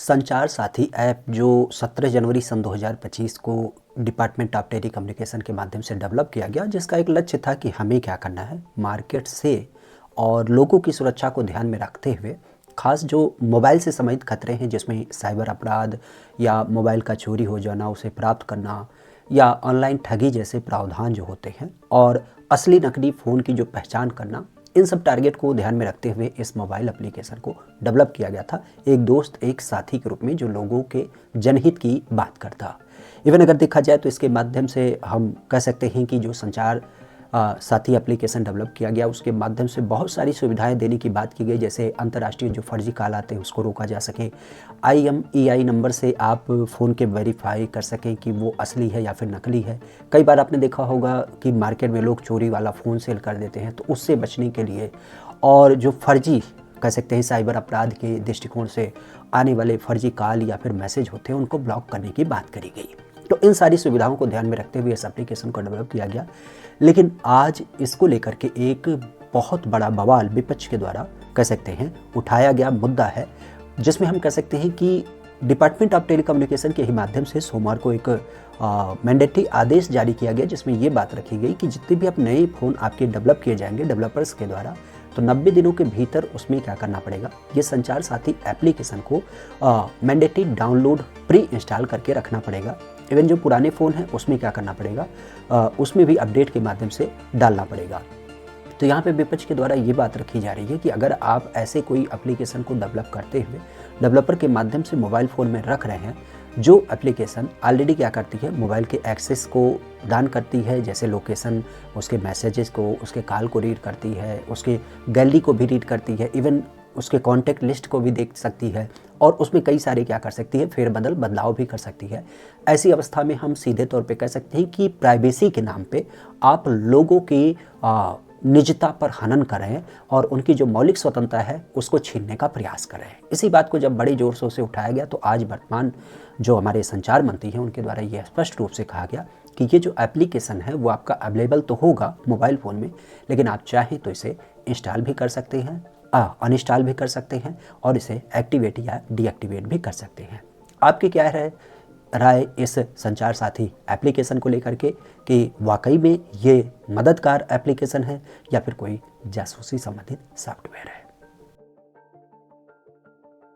संचार साथी ऐप जो 17 जनवरी सन 2025 को डिपार्टमेंट ऑफ टेली कम्युनिकेशन के माध्यम से डेवलप किया गया, जिसका एक लक्ष्य था कि हमें क्या करना है मार्केट से और लोगों की सुरक्षा को ध्यान में रखते हुए खास जो मोबाइल से संबंधित खतरे हैं, जिसमें साइबर अपराध या मोबाइल का चोरी हो जाना, उसे प्राप्त करना या ऑनलाइन ठगी जैसे प्रावधान जो होते हैं और असली नकली फ़ोन की जो पहचान करना, इन सब टारगेट को ध्यान में रखते हुए इस मोबाइल एप्लीकेशन को डेवलप किया गया था, एक दोस्त एक साथी के रूप में जो लोगों के जनहित की बात करता। इवन अगर देखा जाए तो इसके माध्यम से हम कह सकते हैं कि जो संचार साथी एप्लीकेशन डेवलप किया गया, उसके माध्यम से बहुत सारी सुविधाएं देने की बात की गई, जैसे अंतर्राष्ट्रीय जो फर्जी कॉल आते हैं उसको रोका जा सके, IMEI नंबर से आप फ़ोन के वेरीफाई कर सकें कि वो असली है या फिर नकली है। कई बार आपने देखा होगा कि मार्केट में लोग चोरी वाला फ़ोन सेल कर देते हैं, तो उससे बचने के लिए और जो फर्जी कह सकते हैं साइबर अपराध के दृष्टिकोण से आने वाले फर्जी कॉल या फिर मैसेज होते हैं, उनको ब्लॉक करने की बात करी गई। तो इन सारी सुविधाओं को ध्यान में रखते हुए इस एप्लीकेशन को डेवलप किया गया। लेकिन आज इसको लेकर के एक बहुत बड़ा बवाल विपक्ष के द्वारा कह सकते हैं उठाया गया मुद्दा है, जिसमें हम कह सकते हैं कि डिपार्टमेंट ऑफ टेली कम्युनिकेशन के ही माध्यम से सोमवार को एक मैंडेटरी आदेश जारी किया गया, जिसमें ये बात रखी गई कि जितने भी अब नए फ़ोन आपके डेवलप किए जाएंगे डेवलपर्स के द्वारा, तो 90 दिनों के भीतर उसमें क्या करना पड़ेगा, ये संचार साथी एप्लीकेशन को मैंडेटरी डाउनलोड प्री इंस्टॉल करके रखना पड़ेगा। इवन जो पुराने फ़ोन हैं उसमें क्या करना पड़ेगा, उसमें भी अपडेट के माध्यम से डालना पड़ेगा। तो यहाँ पे विपक्ष के द्वारा ये बात रखी जा रही है कि अगर आप ऐसे कोई एप्लीकेशन को डेवलप करते हुए डेवलपर के माध्यम से मोबाइल फ़ोन में रख रहे हैं, जो एप्लीकेशन ऑलरेडी क्या करती है, मोबाइल के एक्सेस को दान करती है, जैसे लोकेशन, उसके मैसेजेस को, उसके कॉल को रीड करती है, उसके गैलरी को भी रीड करती है, इवन उसके कॉन्टैक्ट लिस्ट को भी देख सकती है और उसमें कई सारे क्या कर सकती है, फेरबदल बदलाव भी कर सकती है। ऐसी अवस्था में हम सीधे तौर पे कह सकते हैं कि प्राइवेसी के नाम पे आप लोगों की निजता पर हनन कर रहे हैं और उनकी जो मौलिक स्वतंत्रता है उसको छीनने का प्रयास कर रहे हैं। इसी बात को जब बड़े जोर शोर से उठाया गया, तो आज वर्तमान जो हमारे संचार मंत्री हैं उनके द्वारा ये स्पष्ट रूप से कहा गया कि ये जो एप्लीकेशन है वो आपका अवेलेबल तो होगा मोबाइल फ़ोन में, लेकिन आप चाहें तो इसे इंस्टॉल भी कर सकते हैं, अनइंस्टॉल भी कर सकते हैं और इसे एक्टिवेट या डीएक्टिवेट भी कर सकते हैं। आपकी क्या राय इस संचार साथी एप्लीकेशन को लेकर के कि वाकई में ये मददगार एप्लीकेशन है या फिर कोई जासूसी संबंधित सॉफ्टवेयर है?